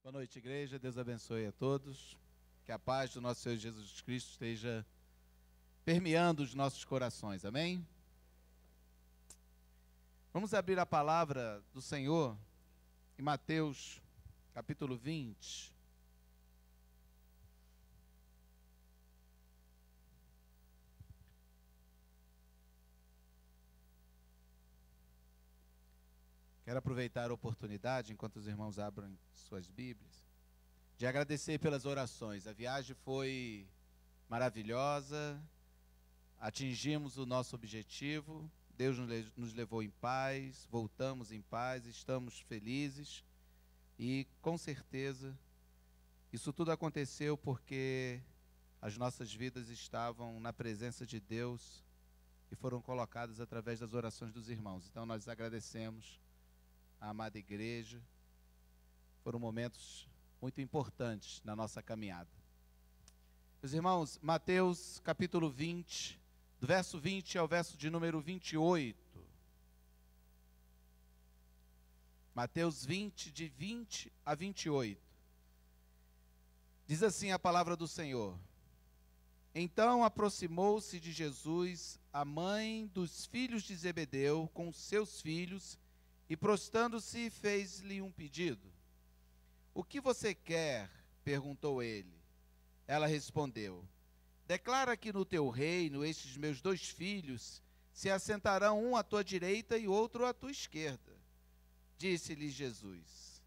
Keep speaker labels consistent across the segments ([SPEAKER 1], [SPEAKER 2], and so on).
[SPEAKER 1] Boa noite, igreja. Deus abençoe a todos. Que a paz do nosso Senhor Jesus Cristo esteja permeando os nossos corações. Amém? Vamos abrir a palavra do Senhor em Mateus, capítulo 20. Quero aproveitar a oportunidade, enquanto os irmãos abrem suas Bíblias, de agradecer pelas orações. A viagem foi maravilhosa, atingimos o nosso objetivo, Deus nos levou em paz, voltamos em paz, estamos felizes e, com certeza, isso tudo aconteceu porque as nossas vidas estavam na presença de Deus e foram colocadas através das orações dos irmãos. Então, nós agradecemos a amada igreja. Foram momentos muito importantes na nossa caminhada. Meus irmãos, Mateus capítulo 20, do verso 20 ao verso de número 28. Mateus 20, de 20 a 28. Diz assim a palavra do Senhor: Então aproximou-se de Jesus a mãe dos filhos de Zebedeu com seus filhos e, prostrando-se, fez-lhe um pedido. O que você quer? Perguntou ele. Ela respondeu: Declara que no teu reino estes meus dois filhos se assentarão, um à tua direita e outro à tua esquerda. Disse-lhe Jesus: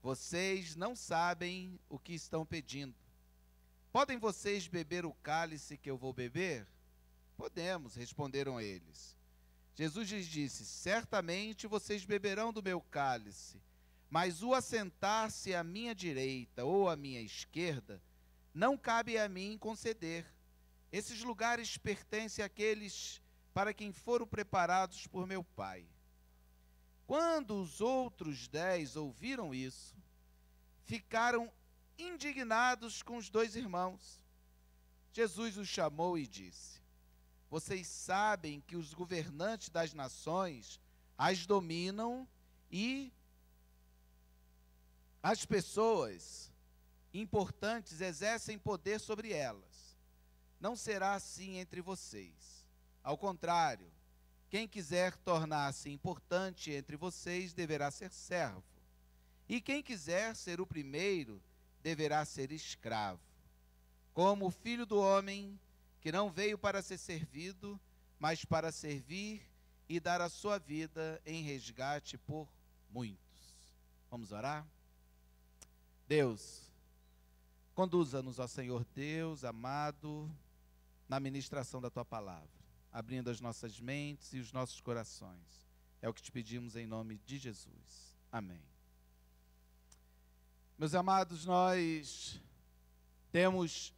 [SPEAKER 1] Vocês não sabem o que estão pedindo. Podem vocês beber o cálice que eu vou beber? Podemos, responderam eles. Jesus lhes disse: Certamente vocês beberão do meu cálice, mas o assentar-se à minha direita ou à minha esquerda não cabe a mim conceder. Esses lugares pertencem àqueles para quem foram preparados por meu Pai. Quando os outros 10 ouviram isso, ficaram indignados com os dois irmãos. Jesus os chamou e disse: Vocês sabem que os governantes das nações as dominam e as pessoas importantes exercem poder sobre elas. Não será assim entre vocês. Ao contrário, quem quiser tornar-se importante entre vocês deverá ser servo. E quem quiser ser o primeiro deverá ser escravo. Como o Filho do Homem, que não veio para ser servido, mas para servir e dar a sua vida em resgate por muitos. Vamos orar? Deus, conduza-nos, ó Senhor Deus amado, na ministração da Tua palavra, abrindo as nossas mentes e os nossos corações. É o que te pedimos em nome de Jesus. Amém. Meus amados, nós temos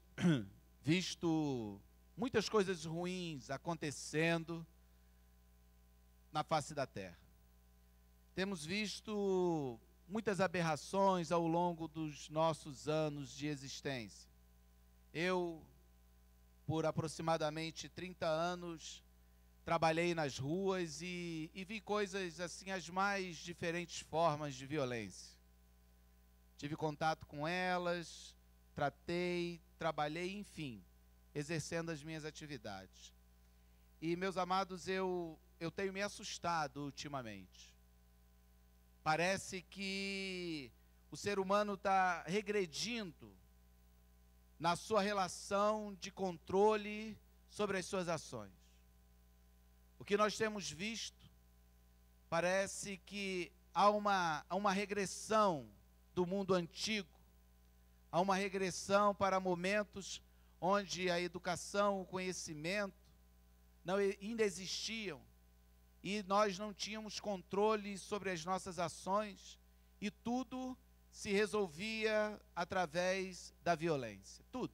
[SPEAKER 1] visto muitas coisas ruins acontecendo na face da terra. Temos visto muitas aberrações ao longo dos nossos anos de existência. Eu, por aproximadamente 30 anos, trabalhei nas ruas e vi coisas assim, as mais diferentes formas de violência. Tive contato com elas, tratei, trabalhei, enfim, exercendo as minhas atividades. E, meus amados, eu tenho me assustado ultimamente. Parece que o ser humano está regredindo na sua relação de controle sobre as suas ações. O que nós temos visto, parece que há uma regressão do mundo antigo, há uma regressão para momentos onde a educação, o conhecimento ainda existiam e nós não tínhamos controle sobre as nossas ações e tudo se resolvia através da violência, tudo.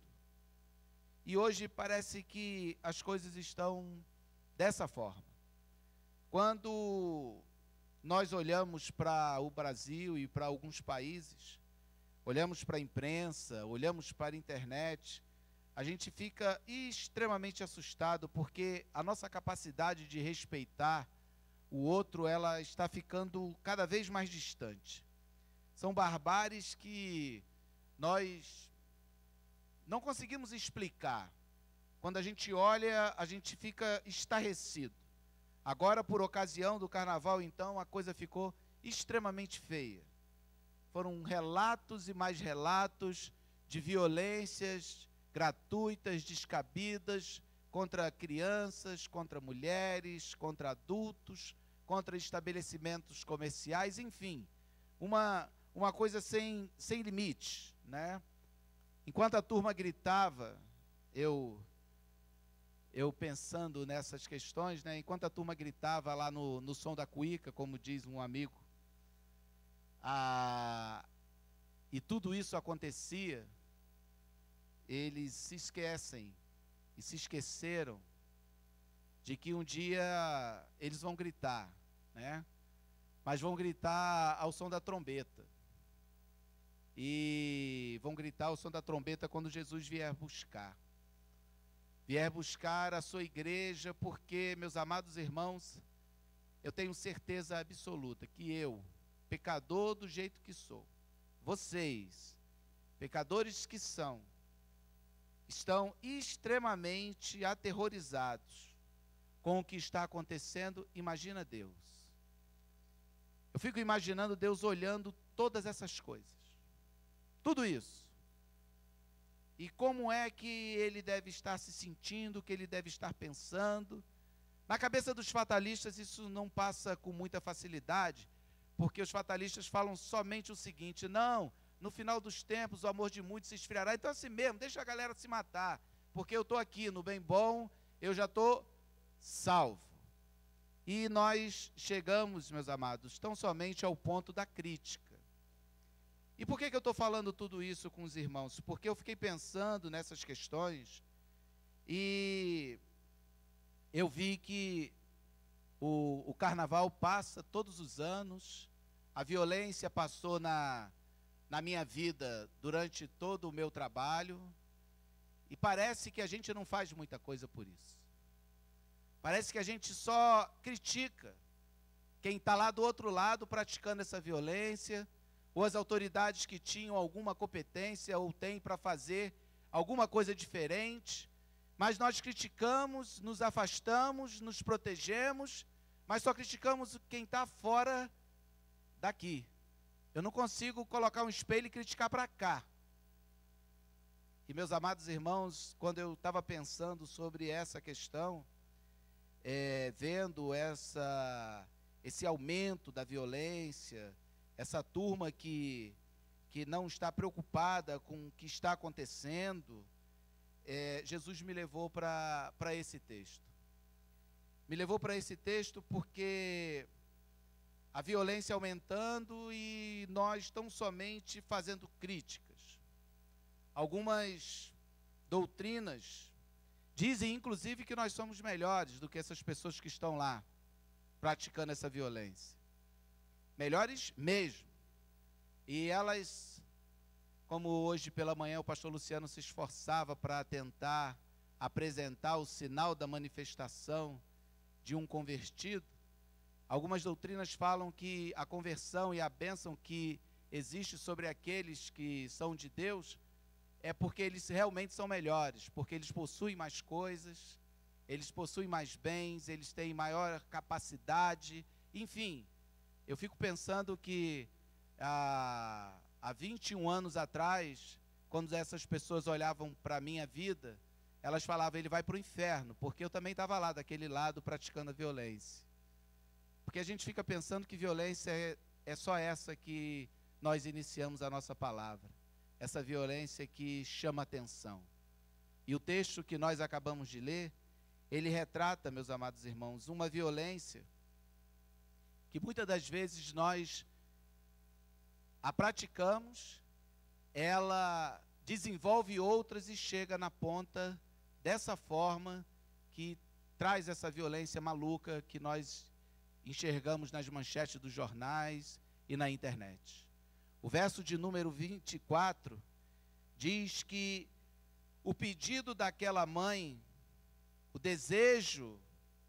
[SPEAKER 1] E hoje parece que as coisas estão dessa forma. Quando nós olhamos para o Brasil e para alguns países, olhamos para a imprensa, olhamos para a internet, a gente fica extremamente assustado porque a nossa capacidade de respeitar o outro, ela está ficando cada vez mais distante. São barbáries que nós não conseguimos explicar. Quando a gente olha, a gente fica estarrecido. Agora, por ocasião do carnaval, então, a coisa ficou extremamente feia. Foram relatos e mais relatos de violências gratuitas, descabidas, contra crianças, contra mulheres, contra adultos, contra estabelecimentos comerciais, enfim, uma coisa sem limites, né? Enquanto a turma gritava, eu pensando nessas questões, né? Enquanto a turma gritava lá no som da cuíca, como diz um amigo, e tudo isso acontecia, eles se esquecem e se esqueceram de que um dia eles vão gritar, né? Mas vão gritar ao som da trombeta. E vão gritar ao som da trombeta quando Jesus vier buscar. Vier buscar a sua igreja, porque, meus amados irmãos, eu tenho certeza absoluta que eu, pecador do jeito que sou, vocês, pecadores que são, estão extremamente aterrorizados com o que está acontecendo. Imagina Deus. Eu fico imaginando Deus olhando todas essas coisas, tudo isso. E como é que Ele deve estar se sentindo, o que Ele deve estar pensando. Na cabeça dos fatalistas isso não passa com muita facilidade, porque os fatalistas falam somente o seguinte: não, no final dos tempos o amor de muitos se esfriará, então assim mesmo, deixa a galera se matar, porque eu estou aqui no bem bom, eu já estou salvo. E nós chegamos, meus amados, tão somente ao ponto da crítica. E por que eu estou falando tudo isso com os irmãos? Porque eu fiquei pensando nessas questões e eu vi que o carnaval passa todos os anos, a violência passou na minha vida durante todo o meu trabalho, e parece que a gente não faz muita coisa por isso. Parece que a gente só critica quem está lá do outro lado praticando essa violência, ou as autoridades que tinham alguma competência ou têm para fazer alguma coisa diferente, mas nós criticamos, nos afastamos, nos protegemos, mas só criticamos quem está fora daqui. Eu não consigo colocar um espelho e criticar para cá. E, meus amados irmãos, quando eu estava pensando sobre essa questão, vendo esse aumento da violência, essa turma que não está preocupada com o que está acontecendo, Jesus me levou para esse texto. Me levou para esse texto porque a violência aumentando e nós tão somente fazendo críticas. Algumas doutrinas dizem, inclusive, que nós somos melhores do que essas pessoas que estão lá praticando essa violência. Melhores mesmo. E elas, como hoje pela manhã o pastor Luciano se esforçava para tentar apresentar o sinal da manifestação de um convertido, algumas doutrinas falam que a conversão e a bênção que existe sobre aqueles que são de Deus é porque eles realmente são melhores, porque eles possuem mais coisas, eles possuem mais bens, eles têm maior capacidade, enfim. Eu fico pensando que há 21 anos atrás, quando essas pessoas olhavam para a minha vida, elas falavam, ele vai para o inferno, porque eu também estava lá, daquele lado, praticando a violência. Porque a gente fica pensando que violência é só essa que nós iniciamos a nossa palavra, essa violência que chama atenção. E o texto que nós acabamos de ler, ele retrata, meus amados irmãos, uma violência que muitas das vezes nós a praticamos, ela desenvolve outras e chega na ponta dessa forma que traz essa violência maluca que nós enxergamos nas manchetes dos jornais e na internet. O verso de número 24 diz que o pedido daquela mãe, o desejo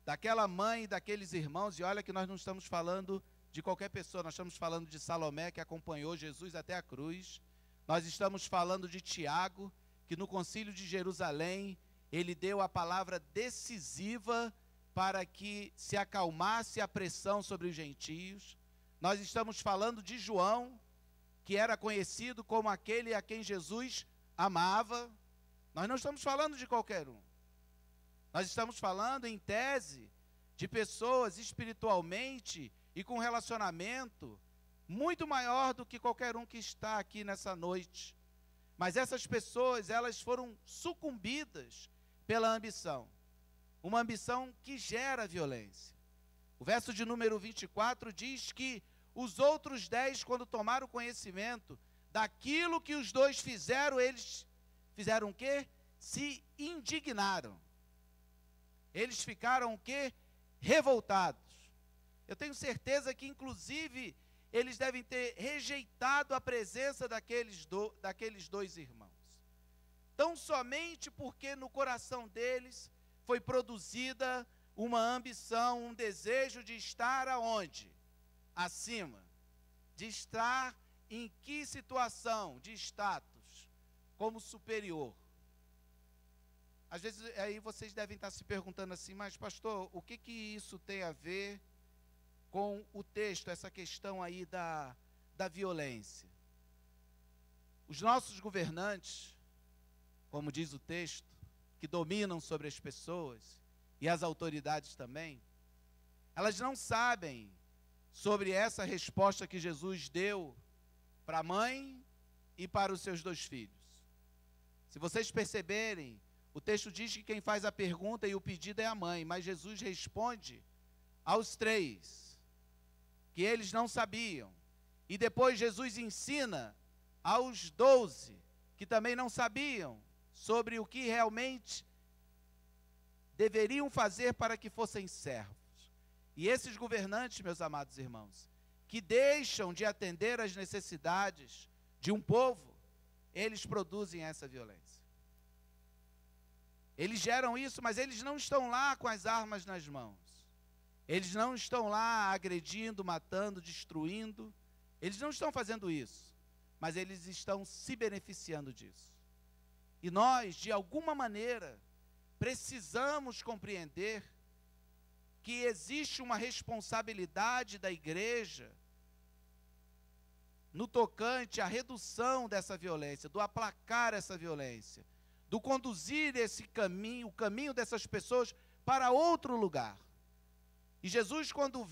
[SPEAKER 1] daquela mãe e daqueles irmãos, e olha que nós não estamos falando de qualquer pessoa, nós estamos falando de Salomé, que acompanhou Jesus até a cruz. Nós estamos falando de Tiago, que no concílio de Jerusalém, ele deu a palavra decisiva para que se acalmasse a pressão sobre os gentios. Nós estamos falando de João, que era conhecido como aquele a quem Jesus amava. Nós não estamos falando de qualquer um. Nós estamos falando, em tese, de pessoas espiritualmente e com relacionamento muito maior do que qualquer um que está aqui nessa noite. Mas essas pessoas, elas foram sucumbidas pela ambição. Uma ambição que gera violência. O verso de número 24 diz que os outros 10, quando tomaram conhecimento daquilo que os dois fizeram, eles fizeram o quê? Se indignaram. Eles ficaram o quê? Revoltados. Eu tenho certeza que, inclusive, eles devem ter rejeitado a presença daqueles dois irmãos. Tão somente porque no coração deles foi produzida uma ambição, um desejo de estar aonde? Acima. De estar em que situação de status? Como superior. Às vezes aí vocês devem estar se perguntando assim, mas pastor, o que isso tem a ver com o texto, essa questão aí da violência? Os nossos governantes, como diz o texto, que dominam sobre as pessoas, e as autoridades também, elas não sabem sobre essa resposta que Jesus deu para a mãe e para os seus dois filhos. Se vocês perceberem, o texto diz que quem faz a pergunta e o pedido é a mãe, mas Jesus responde aos 3, que eles não sabiam. E depois Jesus ensina aos 12, que também não sabiam sobre o que realmente deveriam fazer para que fossem servos. E esses governantes, meus amados irmãos, que deixam de atender às necessidades de um povo, eles produzem essa violência. Eles geram isso, mas eles não estão lá com as armas nas mãos. Eles não estão lá agredindo, matando, destruindo. Eles não estão fazendo isso, mas eles estão se beneficiando disso. E nós, de alguma maneira, precisamos compreender que existe uma responsabilidade da igreja no tocante à redução dessa violência, do aplacar essa violência, do conduzir esse caminho, o caminho dessas pessoas para outro lugar. E Jesus, quando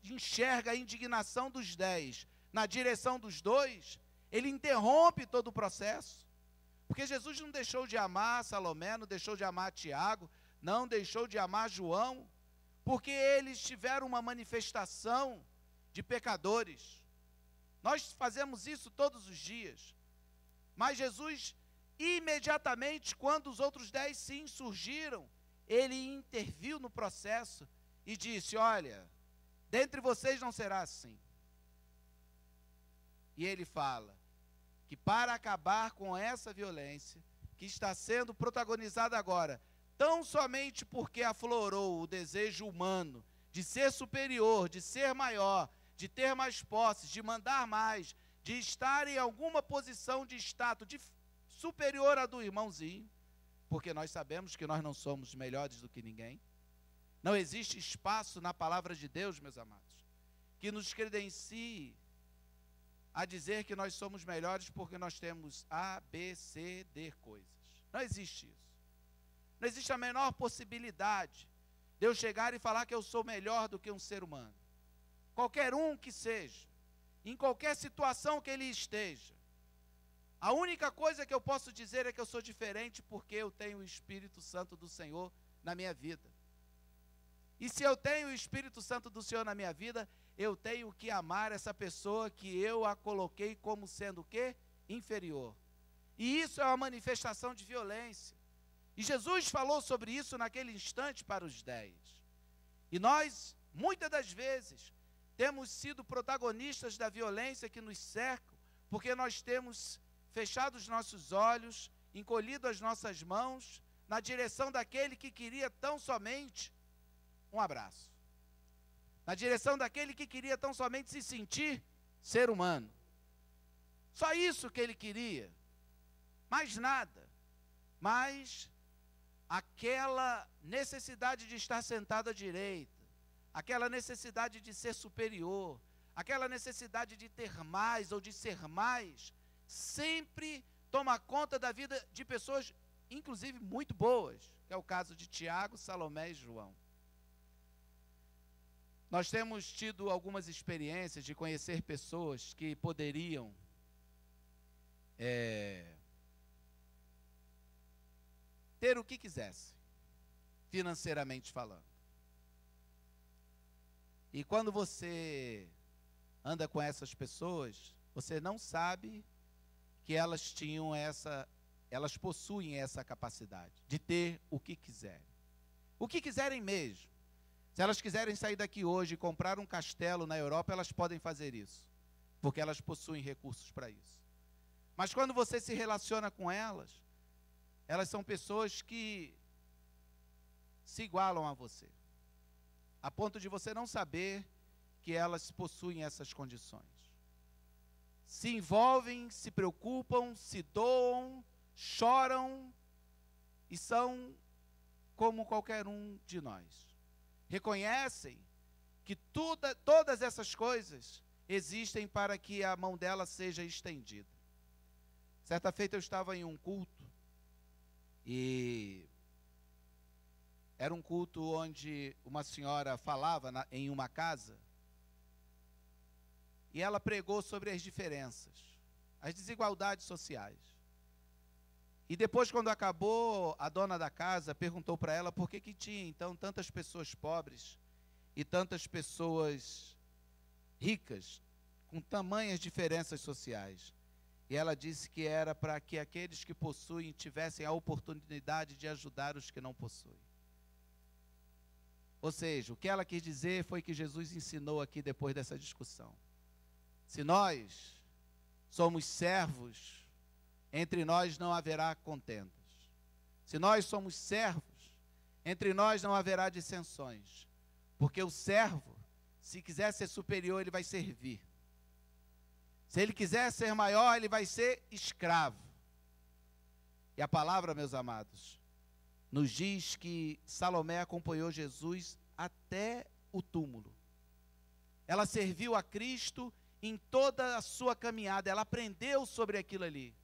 [SPEAKER 1] enxerga a indignação dos 10 na direção dos 2, ele interrompe todo o processo. Porque Jesus não deixou de amar Salomé, não deixou de amar Tiago, não deixou de amar João, porque eles tiveram uma manifestação de pecadores. Nós fazemos isso todos os dias. Mas Jesus, imediatamente, quando os outros 10 se insurgiram, ele interviu no processo e disse: olha, dentre vocês não será assim. E ele fala que para acabar com essa violência que está sendo protagonizada agora, tão somente porque aflorou o desejo humano de ser superior, de ser maior, de ter mais posses, de mandar mais, de estar em alguma posição de status superior à do irmãozinho, porque nós sabemos que nós não somos melhores do que ninguém. Não existe espaço na palavra de Deus, meus amados, que nos credencie a dizer que nós somos melhores porque nós temos A, B, C, D coisas. Não existe isso. Não existe a menor possibilidade de eu chegar e falar que eu sou melhor do que um ser humano. Qualquer um que seja, em qualquer situação que ele esteja. A única coisa que eu posso dizer é que eu sou diferente porque eu tenho o Espírito Santo do Senhor na minha vida. E se eu tenho o Espírito Santo do Senhor na minha vida, eu tenho que amar essa pessoa que eu a coloquei como sendo o quê? Inferior. E isso é uma manifestação de violência. E Jesus falou sobre isso naquele instante para os 10. E nós, muitas das vezes, temos sido protagonistas da violência que nos cerca, porque nós temos fechado os nossos olhos, encolhido as nossas mãos, na direção daquele que queria tão somente um abraço. na direção daquele que queria tão somente se sentir ser humano. Só isso que ele queria, mais nada. Mas aquela necessidade de estar sentado à direita, aquela necessidade de ser superior, aquela necessidade de ter mais ou de ser mais, sempre toma conta da vida de pessoas, inclusive muito boas, que é o caso de Tiago, Salomé e João. Nós temos tido algumas experiências de conhecer pessoas que poderiam ter o que quisesse, financeiramente falando. E quando você anda com essas pessoas, você não sabe que elas possuem essa capacidade de ter o que quiserem. O que quiserem mesmo. Se elas quiserem sair daqui hoje e comprar um castelo na Europa, elas podem fazer isso, porque elas possuem recursos para isso. Mas quando você se relaciona com elas são pessoas que se igualam a você, a ponto de você não saber que elas possuem essas condições. Se envolvem, se preocupam, se doam, choram e são como qualquer um de nós. Reconhecem que todas essas coisas existem para que a mão dela seja estendida. Certa feita eu estava em um culto, e era um culto onde uma senhora falava em uma casa, e ela pregou sobre as diferenças, as desigualdades sociais. E depois, quando acabou, a dona da casa perguntou para ela por que tinha, então, tantas pessoas pobres e tantas pessoas ricas, com tamanhas diferenças sociais. E ela disse que era para que aqueles que possuem tivessem a oportunidade de ajudar os que não possuem. Ou seja, o que ela quis dizer foi que Jesus ensinou aqui depois dessa discussão. Se nós somos servos, entre nós não haverá contendas. Se nós somos servos, entre nós não haverá dissensões. Porque o servo, se quiser ser superior, ele vai servir. Se ele quiser ser maior, ele vai ser escravo. E a palavra, meus amados, nos diz que Salomé acompanhou Jesus até o túmulo. Ela serviu a Cristo em toda a sua caminhada, ela aprendeu sobre aquilo ali.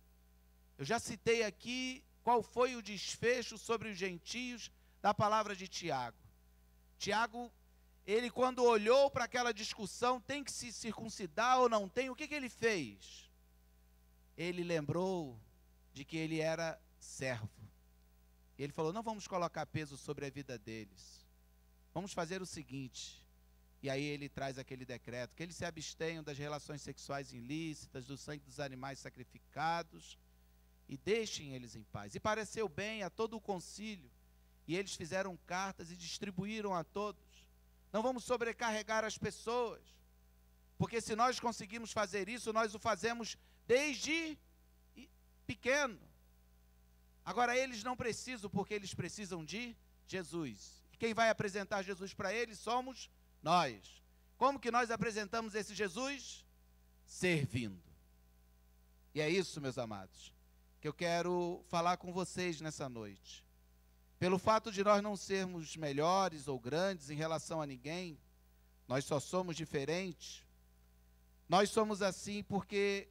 [SPEAKER 1] Eu já citei aqui qual foi o desfecho sobre os gentios da palavra de Tiago. Tiago, ele quando olhou para aquela discussão, tem que se circuncidar ou não tem, o que ele fez? Ele lembrou de que ele era servo. Ele falou, não vamos colocar peso sobre a vida deles. Vamos fazer o seguinte. E aí ele traz aquele decreto, que eles se abstenham das relações sexuais ilícitas, do sangue dos animais sacrificados, e deixem eles em paz. E pareceu bem a todo o concílio, e eles fizeram cartas e distribuíram a todos. Não vamos sobrecarregar as pessoas, porque se nós conseguimos fazer isso, nós o fazemos desde pequeno. Agora eles não precisam, porque eles precisam de Jesus. E quem vai apresentar Jesus para eles somos nós. Como que nós apresentamos esse Jesus? Servindo. E é isso, meus amados, que eu quero falar com vocês nessa noite. Pelo fato de nós não sermos melhores ou grandes em relação a ninguém, nós só somos diferentes. Nós somos assim porque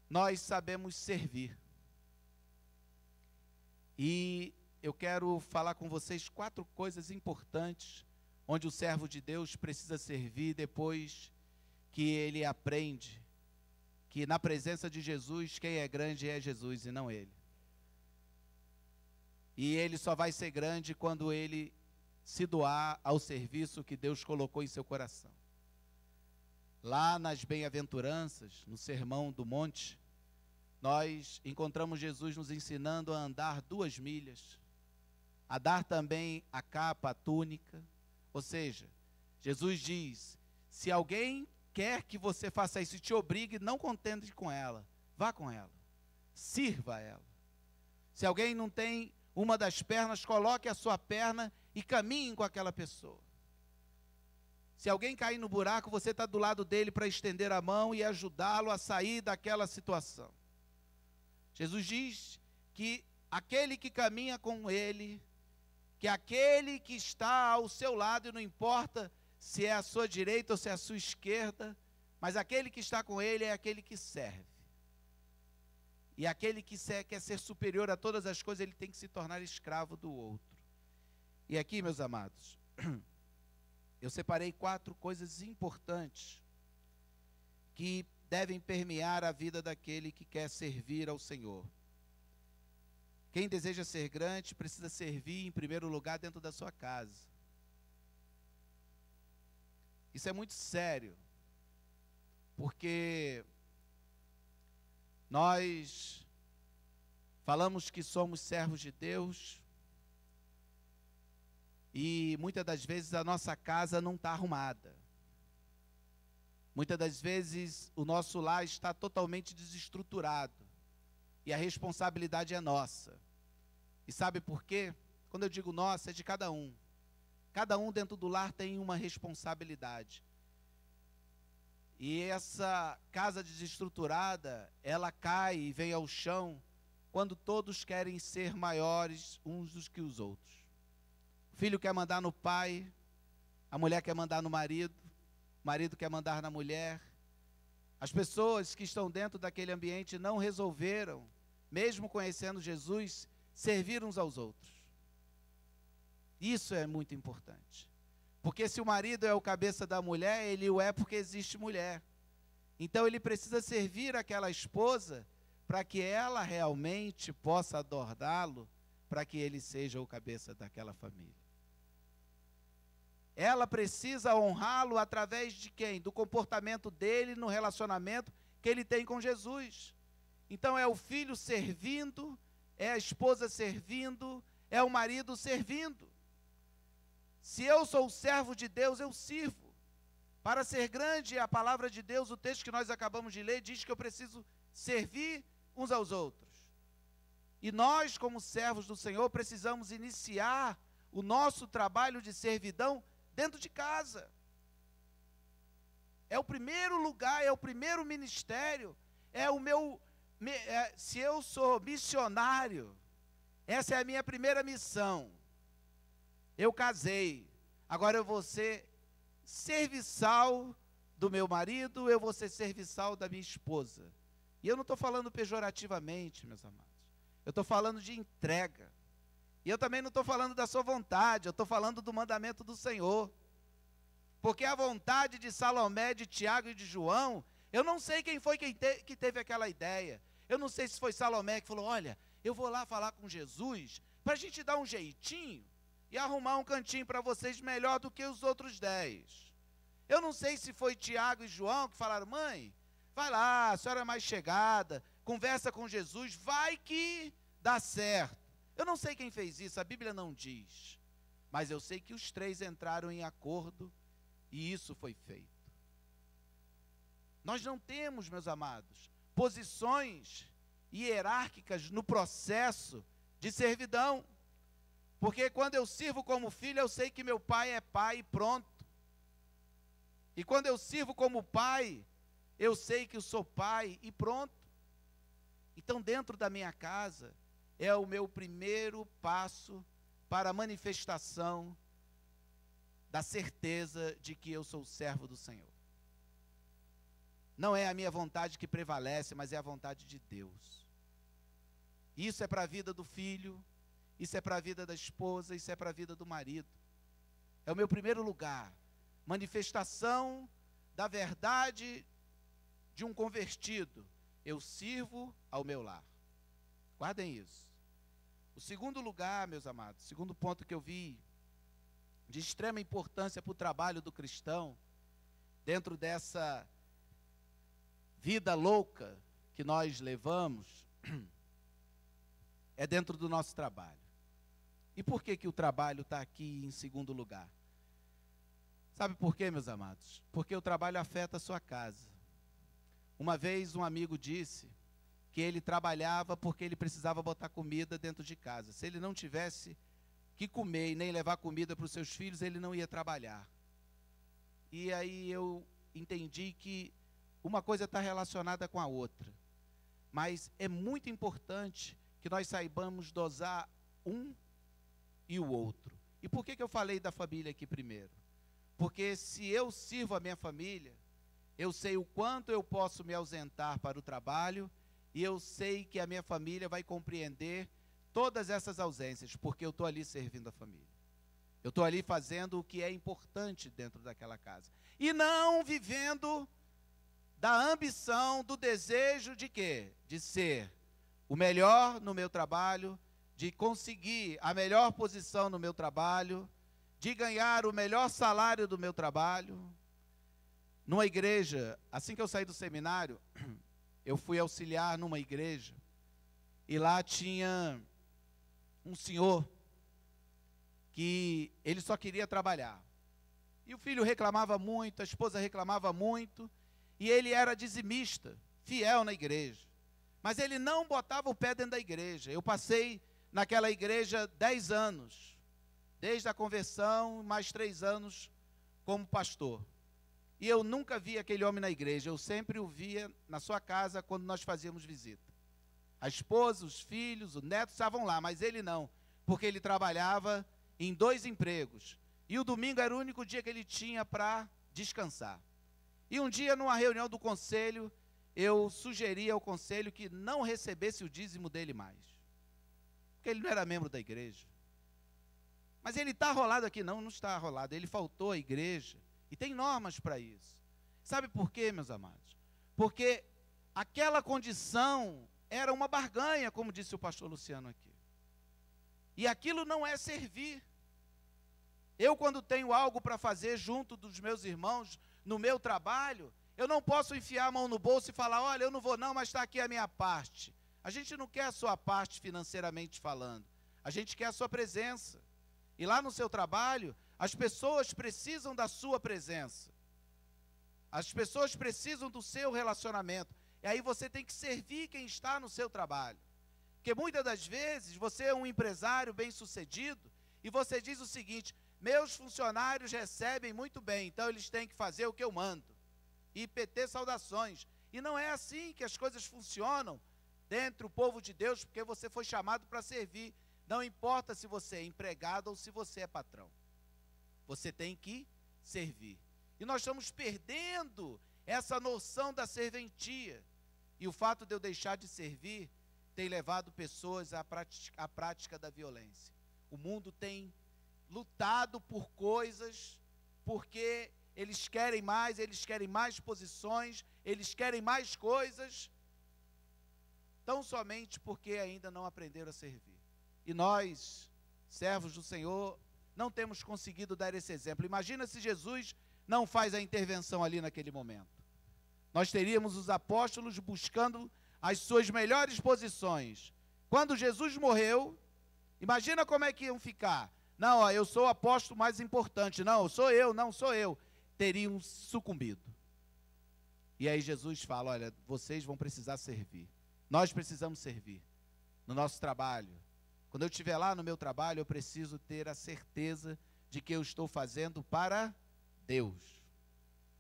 [SPEAKER 1] nós sabemos servir. E eu quero falar com vocês 4 coisas importantes onde o servo de Deus precisa servir depois que ele aprende que na presença de Jesus, quem é grande é Jesus e não ele. E ele só vai ser grande quando ele se doar ao serviço que Deus colocou em seu coração. Lá nas bem-aventuranças, no Sermão do Monte, nós encontramos Jesus nos ensinando a andar 2 milhas, a dar também a capa, a túnica. Ou seja, Jesus diz, se alguém quer que você faça isso e te obrigue, não contente com ela, vá com ela, sirva a ela. Se alguém não tem uma das pernas, coloque a sua perna e caminhe com aquela pessoa. Se alguém cair no buraco, você está do lado dele para estender a mão e ajudá-lo a sair daquela situação. Jesus diz que aquele que caminha com ele, que aquele que está ao seu lado, e não importa se é a sua direita ou se é a sua esquerda, mas aquele que está com ele é aquele que serve. E aquele que quer ser superior a todas as coisas, ele tem que se tornar escravo do outro. E aqui, meus amados, eu separei 4 coisas importantes que devem permear a vida daquele que quer servir ao Senhor. Quem deseja ser grande precisa servir em primeiro lugar dentro da sua casa. Isso é muito sério, porque nós falamos que somos servos de Deus e muitas das vezes a nossa casa não está arrumada. Muitas das vezes o nosso lar está totalmente desestruturado e a responsabilidade é nossa. E sabe por quê? Quando eu digo nossa, é de cada um. Cada um dentro do lar tem uma responsabilidade. E essa casa desestruturada, ela cai e vem ao chão quando todos querem ser maiores uns do que os outros. O filho quer mandar no pai, a mulher quer mandar no marido, o marido quer mandar na mulher. As pessoas que estão dentro daquele ambiente não resolveram, mesmo conhecendo Jesus, servir uns aos outros. Isso é muito importante. Porque se o marido é o cabeça da mulher, ele o é porque existe mulher. Então ele precisa servir aquela esposa para que ela realmente possa adorná-lo, para que ele seja o cabeça daquela família. Ela precisa honrá-lo através de quem? Do comportamento dele no relacionamento que ele tem com Jesus. Então é o filho servindo, é a esposa servindo, é o marido servindo. Se eu sou servo de Deus, eu sirvo. Para ser grande, a palavra de Deus, o texto que nós acabamos de ler, diz que eu preciso servir uns aos outros. E nós, como servos do Senhor, precisamos iniciar o nosso trabalho de servidão dentro de casa. É o primeiro lugar, é o primeiro ministério, se eu sou missionário, essa é a minha primeira missão. Eu casei, agora eu vou ser serviçal do meu marido, eu vou ser serviçal da minha esposa. E eu não estou falando pejorativamente, meus amados. Eu estou falando de entrega. E eu também não estou falando da sua vontade, eu estou falando do mandamento do Senhor. Porque a vontade de Salomé, de Tiago e de João, eu não sei quem foi que teve aquela ideia. Eu não sei se foi Salomé que falou, olha, eu vou lá falar com Jesus, para a gente dar um jeitinho e arrumar um cantinho para vocês melhor do que os outros 10. Eu não sei se foi Tiago e João que falaram, mãe, vai lá, a senhora é mais chegada, conversa com Jesus, vai que dá certo. Eu não sei quem fez isso, a Bíblia não diz. Mas eu sei que os 3 entraram em acordo e isso foi feito. Nós não temos, meus amados, posições hierárquicas no processo de servidão. Porque quando eu sirvo como filho, eu sei que meu pai é pai e pronto. E quando eu sirvo como pai, eu sei que eu sou pai e pronto. Então, dentro da minha casa, é o meu primeiro passo para a manifestação da certeza de que eu sou servo do Senhor. Não é a minha vontade que prevalece, mas é a vontade de Deus. Isso é para a vida do filho, isso é para a vida da esposa, isso é para a vida do marido. É o meu primeiro lugar, manifestação da verdade de um convertido. Eu sirvo ao meu lar. Guardem isso. O segundo lugar, meus amados, segundo ponto que eu vi de extrema importância para o trabalho do cristão, dentro dessa vida louca que nós levamos, é dentro do nosso trabalho. E por que que o trabalho está aqui em segundo lugar? Sabe por quê, meus amados? Porque o trabalho afeta a sua casa. Uma vez um amigo disse que ele trabalhava porque ele precisava botar comida dentro de casa. Se ele não tivesse que comer e nem levar comida para os seus filhos, ele não ia trabalhar. e aí eu entendi que uma coisa está relacionada com a outra. Mas é muito importante que nós saibamos dosar um e o outro. E por que eu falei da família aqui primeiro? Porque se eu sirvo a minha família, eu sei o quanto eu posso me ausentar para o trabalho, e eu sei que a minha família vai compreender todas essas ausências, porque eu estou ali servindo a família. Eu estou ali fazendo o que é importante dentro daquela casa. E não vivendo da ambição, do desejo de quê? De ser o melhor no meu trabalho, de conseguir a melhor posição no meu trabalho, de ganhar o melhor salário do meu trabalho. Numa igreja, assim que eu saí do seminário, eu fui auxiliar numa igreja, e lá tinha um senhor que ele só queria trabalhar. E o filho reclamava muito, a esposa reclamava muito, e ele era dizimista, fiel na igreja. Mas ele não botava o pé dentro da igreja. Eu passei naquela igreja 10 anos, desde a conversão, mais 3 anos como pastor. E eu nunca vi aquele homem na igreja, eu sempre o via na sua casa quando nós fazíamos visita. A esposa, os filhos, o neto estavam lá, mas ele não, porque ele trabalhava em 2 empregos. E o domingo era o único dia que ele tinha para descansar. E um dia, numa reunião do conselho, eu sugeri ao conselho que não recebesse o dízimo dele mais. Porque ele não era membro da igreja. Mas ele está arrolado aqui? Não, não está arrolado. Ele faltou à igreja. E tem normas para isso. Sabe por quê, meus amados? Porque aquela condição era uma barganha, como disse o pastor Luciano aqui. E aquilo não é servir. Eu, quando tenho algo para fazer junto dos meus irmãos, no meu trabalho, eu não posso enfiar a mão no bolso e falar, olha, eu não vou não, mas está aqui a minha parte. A gente não quer a sua parte financeiramente falando. A gente quer a sua presença. E lá no seu trabalho, as pessoas precisam da sua presença. As pessoas precisam do seu relacionamento. E aí você tem que servir quem está no seu trabalho. Porque muitas das vezes você é um empresário bem-sucedido e você diz o seguinte, meus funcionários recebem muito bem, então eles têm que fazer o que eu mando. IPT, saudações. E não é assim que as coisas funcionam dentro do povo de Deus, porque você foi chamado para servir. Não importa se você é empregado ou se você é patrão. Você tem que servir. E nós estamos perdendo essa noção da serventia. E o fato de eu deixar de servir tem levado pessoas à prática da violência. O mundo tem lutado por coisas, porque eles querem mais posições, eles querem mais coisas, tão somente porque ainda não aprenderam a servir. E nós, servos do Senhor, não temos conseguido dar esse exemplo. Imagina se Jesus não faz a intervenção ali naquele momento. Nós teríamos os apóstolos buscando as suas melhores posições. Quando Jesus morreu, imagina como é que iam ficar. Não, ó, eu sou o apóstolo mais importante. Não, sou eu, não sou eu. Teriam sucumbido. E aí Jesus fala, olha, vocês vão precisar servir. Nós precisamos servir no nosso trabalho. Quando eu estiver lá no meu trabalho, eu preciso ter a certeza de que eu estou fazendo para Deus.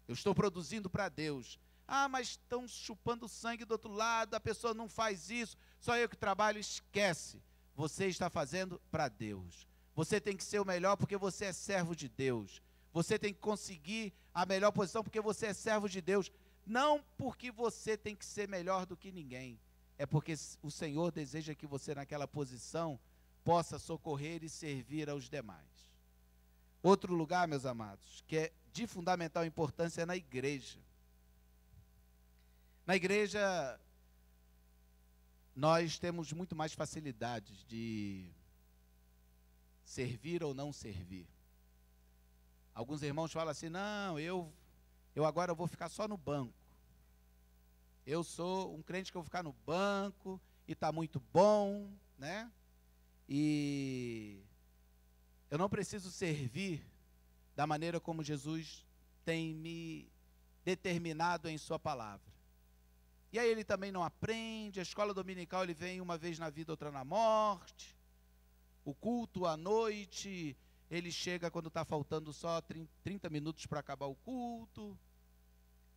[SPEAKER 1] Eu estou produzindo para Deus. Ah, mas estão chupando sangue do outro lado, a pessoa não faz isso, só eu que trabalho. Esquece. Você está fazendo para Deus. Você tem que ser o melhor porque você é servo de Deus. Você tem que conseguir a melhor posição porque você é servo de Deus. Não porque você tem que ser melhor do que ninguém. É porque o Senhor deseja que você naquela posição possa socorrer e servir aos demais. Outro lugar, meus amados, que é de fundamental importância é na igreja. Na igreja, nós temos muito mais facilidades de servir ou não servir. Alguns irmãos falam assim, não, eu agora vou ficar só no banco. Eu sou um crente que eu vou ficar no banco e está muito bom, né? E eu não preciso servir da maneira como Jesus tem me determinado em sua palavra. E aí ele também não aprende, a escola dominical ele vem uma vez na vida, outra na morte. O culto à noite, ele chega quando está faltando só 30 minutos para acabar o culto,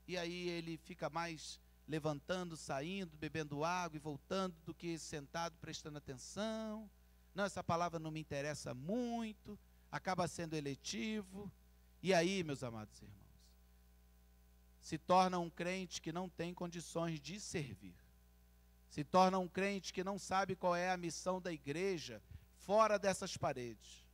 [SPEAKER 1] e aí ele fica mais levantando, saindo, bebendo água e voltando do que sentado prestando atenção. Não, essa palavra não me interessa muito, acaba sendo eletivo. E aí, meus amados irmãos, se torna um crente que não tem condições de servir. Se torna um crente que não sabe qual é a missão da igreja fora dessas paredes.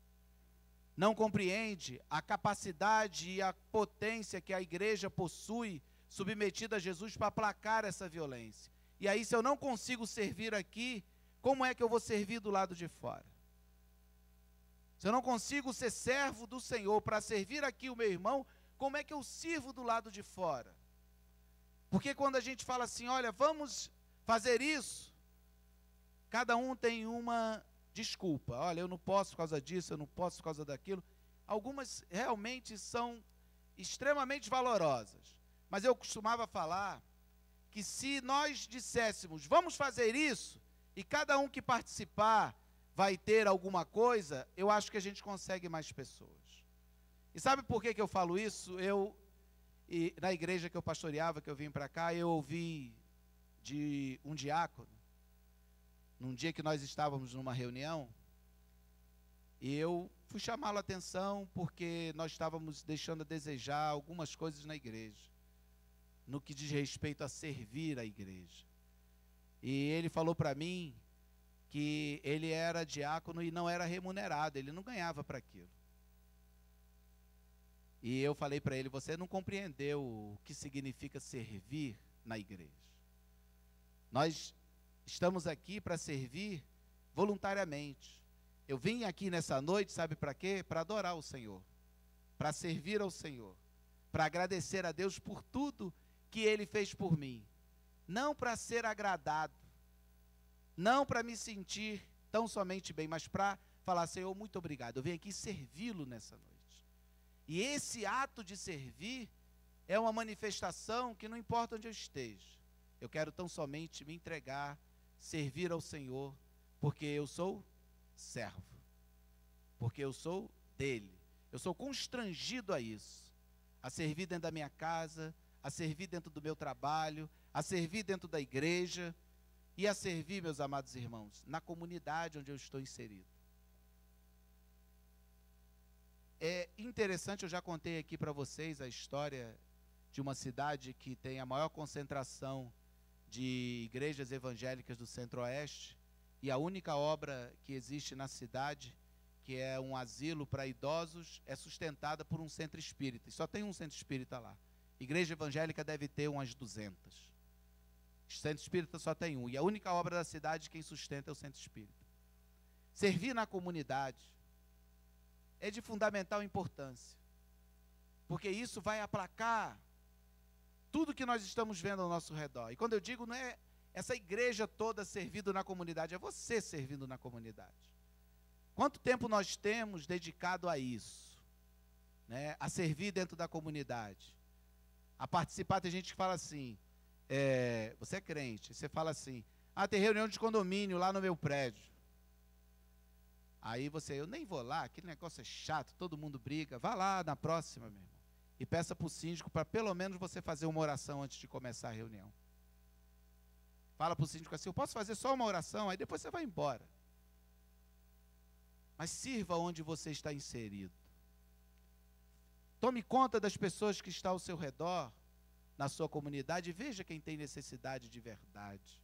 [SPEAKER 1] Não compreende a capacidade e a potência que a igreja possui, submetida a Jesus, para aplacar essa violência. E aí, se eu não consigo servir aqui, como é que eu vou servir do lado de fora? Se eu não consigo ser servo do Senhor para servir aqui o meu irmão, como é que eu sirvo do lado de fora? Porque quando a gente fala assim, olha, vamos fazer isso, cada um tem uma desculpa. Olha, eu não posso por causa disso, eu não posso por causa daquilo. Algumas realmente são extremamente valorosas. Mas eu costumava falar que se nós disséssemos, vamos fazer isso, e cada um que participar vai ter alguma coisa, eu acho que a gente consegue mais pessoas. E sabe por que eu falo isso? Na igreja que eu pastoreava, que eu vim para cá, eu ouvi de um diácono, num dia que nós estávamos numa reunião, e eu fui chamá-lo a atenção porque nós estávamos deixando a desejar algumas coisas na igreja, no que diz respeito a servir a igreja. E ele falou para mim que ele era diácono e não era remunerado, ele não ganhava para aquilo. E eu falei para ele, você não compreendeu o que significa servir na igreja. Nós estamos aqui para servir voluntariamente. Eu vim aqui nessa noite, sabe para quê? Para adorar o Senhor, para servir ao Senhor, para agradecer a Deus por tudo que Ele fez por mim. Não para ser agradado, não para me sentir tão somente bem, mas para falar, Senhor, muito obrigado. Eu vim aqui servi-lo nessa noite. E esse ato de servir é uma manifestação que não importa onde eu esteja. Eu quero tão somente me entregar, servir ao Senhor, porque eu sou servo, porque eu sou dele. Eu sou constrangido a isso, a servir dentro da minha casa, a servir dentro do meu trabalho, a servir dentro da igreja e a servir, meus amados irmãos, na comunidade onde eu estou inserido. É interessante, eu já contei aqui para vocês a história de uma cidade que tem a maior concentração de igrejas evangélicas do Centro-Oeste, e a única obra que existe na cidade, que é um asilo para idosos, é sustentada por um centro espírita, e só tem um centro espírita lá. Igreja evangélica deve ter umas 200. Centro espírita só tem um, e a única obra da cidade quem sustenta é o centro espírita. Servir na comunidade é de fundamental importância, porque isso vai aplacar tudo que nós estamos vendo ao nosso redor. E quando eu digo, não é essa igreja toda servindo na comunidade, é você servindo na comunidade. Quanto tempo nós temos dedicado a isso, né? A servir dentro da comunidade, a participar? Tem gente que fala assim, você é crente, você fala assim, tem reunião de condomínio lá no meu prédio. Aí eu nem vou lá, aquele negócio é chato, todo mundo briga. Vá lá na próxima, meu irmão, e peça para o síndico para pelo menos você fazer uma oração antes de começar a reunião. Fala para o síndico assim, eu posso fazer só uma oração, aí depois você vai embora. Mas sirva onde você está inserido. Tome conta das pessoas que estão ao seu redor, na sua comunidade, e veja quem tem necessidade de verdade.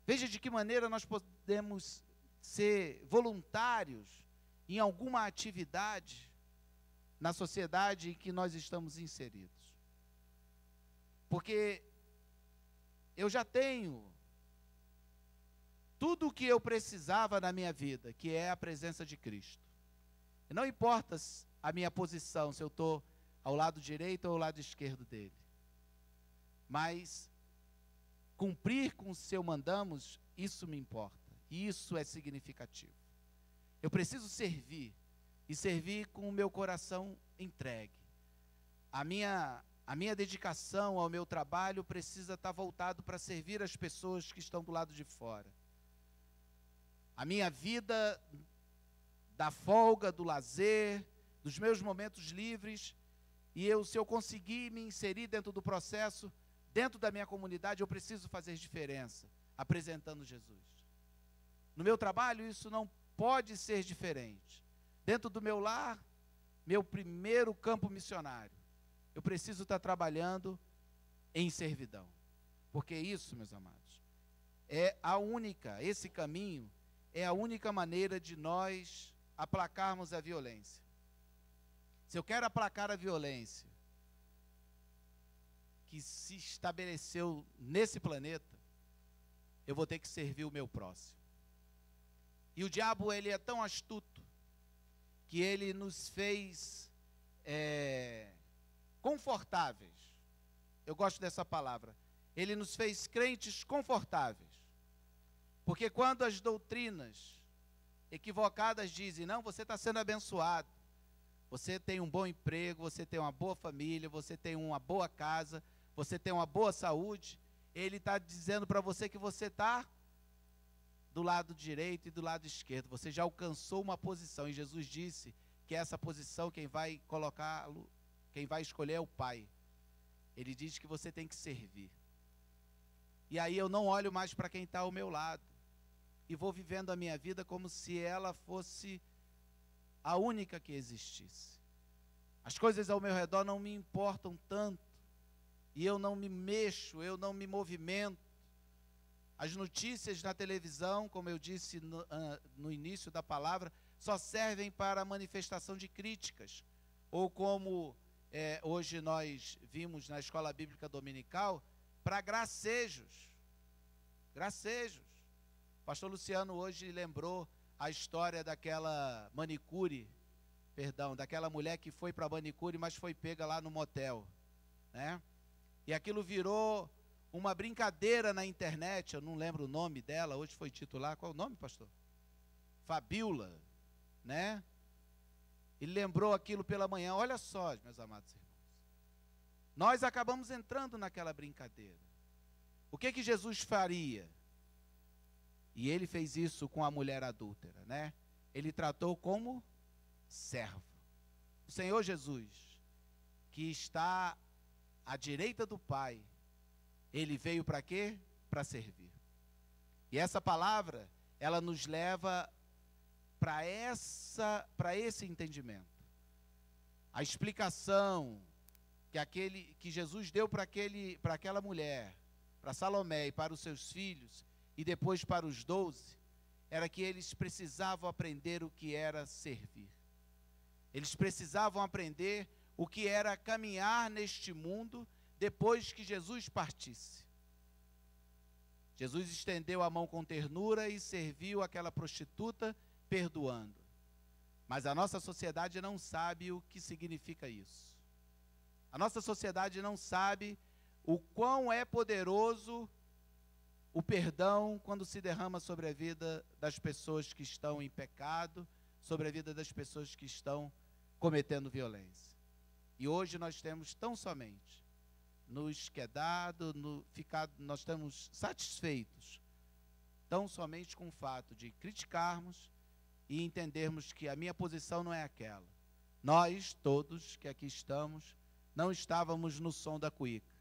[SPEAKER 1] Veja de que maneira nós podemos ser voluntários em alguma atividade na sociedade em que nós estamos inseridos. Porque eu já tenho tudo o que eu precisava na minha vida, que é a presença de Cristo. E não importa a minha posição, se eu estou ao lado direito ou ao lado esquerdo dele. Mas cumprir com o seu mandamos, isso me importa. E isso é significativo. Eu preciso servir, e servir com o meu coração entregue. A minha dedicação ao meu trabalho precisa estar voltado para servir as pessoas que estão do lado de fora. A minha vida da folga, do lazer, dos meus momentos livres, e se eu conseguir me inserir dentro do processo, dentro da minha comunidade, eu preciso fazer diferença, apresentando Jesus. No meu trabalho, isso não pode ser diferente. Dentro do meu lar, meu primeiro campo missionário, eu preciso estar trabalhando em servidão. Porque isso, meus amados, esse caminho é a única maneira de nós aplacarmos a violência. Se eu quero aplacar a violência que se estabeleceu nesse planeta, eu vou ter que servir o meu próximo. E o diabo, ele é tão astuto, que ele nos fez confortáveis. Eu gosto dessa palavra. Ele nos fez crentes confortáveis. Porque quando as doutrinas equivocadas dizem, não, você está sendo abençoado, você tem um bom emprego, você tem uma boa família, você tem uma boa casa, você tem uma boa saúde, ele está dizendo para você que você está do lado direito e do lado esquerdo. Você já alcançou uma posição. E Jesus disse que essa posição, quem vai colocá-lo, quem vai escolher é o Pai. Ele diz que você tem que servir. E aí eu não olho mais para quem está ao meu lado. E vou vivendo a minha vida como se ela fosse a única que existisse. As coisas ao meu redor não me importam tanto. E eu não me mexo, eu não me movimento. As notícias na televisão, como eu disse no início da palavra, só servem para manifestação de críticas. Ou como hoje nós vimos na escola bíblica dominical, para gracejos. Gracejos. O pastor Luciano hoje lembrou a história daquela daquela mulher que foi para a manicure, mas foi pega lá no motel, né? E aquilo virou uma brincadeira na internet, eu não lembro o nome dela, hoje foi titular, qual é o nome, pastor? Fabiola, né? Ele lembrou aquilo pela manhã. Olha só, meus amados irmãos, nós acabamos entrando naquela brincadeira. O que Jesus faria? E ele fez isso com a mulher adúltera, né? Ele tratou como servo. O Senhor Jesus, que está à direita do Pai, ele veio para quê? Para servir. E essa palavra, ela nos leva para esse entendimento. A explicação que Jesus deu para aquela mulher, para Salomé e para os seus filhos, e depois para os 12, era que eles precisavam aprender o que era servir. Eles precisavam aprender o que era caminhar neste mundo depois que Jesus partisse. Jesus estendeu a mão com ternura e serviu aquela prostituta, perdoando. Mas a nossa sociedade não sabe o que significa isso. A nossa sociedade não sabe o quão é poderoso o perdão quando se derrama sobre a vida das pessoas que estão em pecado, sobre a vida das pessoas que estão cometendo violência. E hoje nós temos tão somente nos quedado, nós estamos satisfeitos tão somente com o fato de criticarmos e entendermos que a minha posição não é aquela. Nós, todos que aqui estamos, não estávamos no som da cuíca.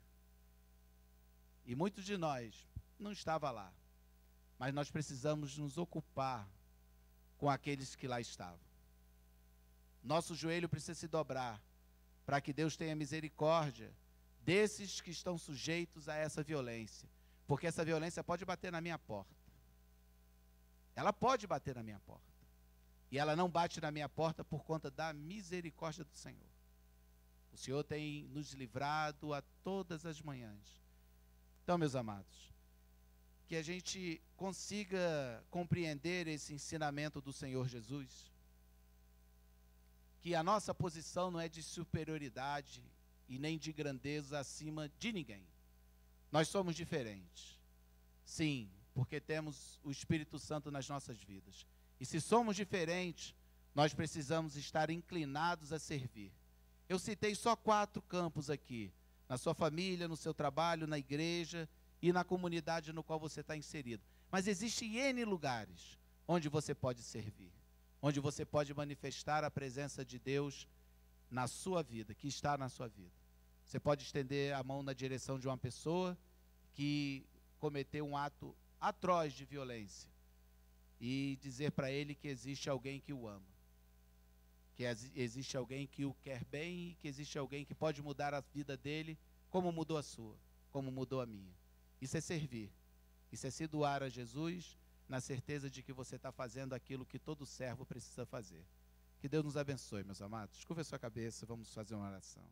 [SPEAKER 1] E muitos de nós não estava lá. Mas nós precisamos nos ocupar com aqueles que lá estavam. Nosso joelho precisa se dobrar para que Deus tenha misericórdia desses que estão sujeitos a essa violência. Porque essa violência pode bater na minha porta. Ela pode bater na minha porta. E ela não bate na minha porta por conta da misericórdia do Senhor. O Senhor tem nos livrado a todas as manhãs. Então, meus amados, que a gente consiga compreender esse ensinamento do Senhor Jesus, que a nossa posição não é de superioridade e nem de grandeza acima de ninguém. Nós somos diferentes. Sim, porque temos o Espírito Santo nas nossas vidas. E se somos diferentes, nós precisamos estar inclinados a servir. Eu citei só 4 campos aqui, na sua família, no seu trabalho, na igreja e na comunidade no qual você está inserido. Mas existem N lugares onde você pode servir. onde você pode manifestar a presença de Deus na sua vida, que está na sua vida. Você pode estender a mão na direção de uma pessoa que cometeu um ato atroz de violência e dizer para ele que existe alguém que o ama, que existe alguém que o quer bem e que existe alguém que pode mudar a vida dele como mudou a sua, como mudou a minha. Isso é servir, isso é se doar a Jesus na certeza de que você está fazendo aquilo que todo servo precisa fazer. Que Deus nos abençoe, meus amados. Curva a sua cabeça, vamos fazer uma oração.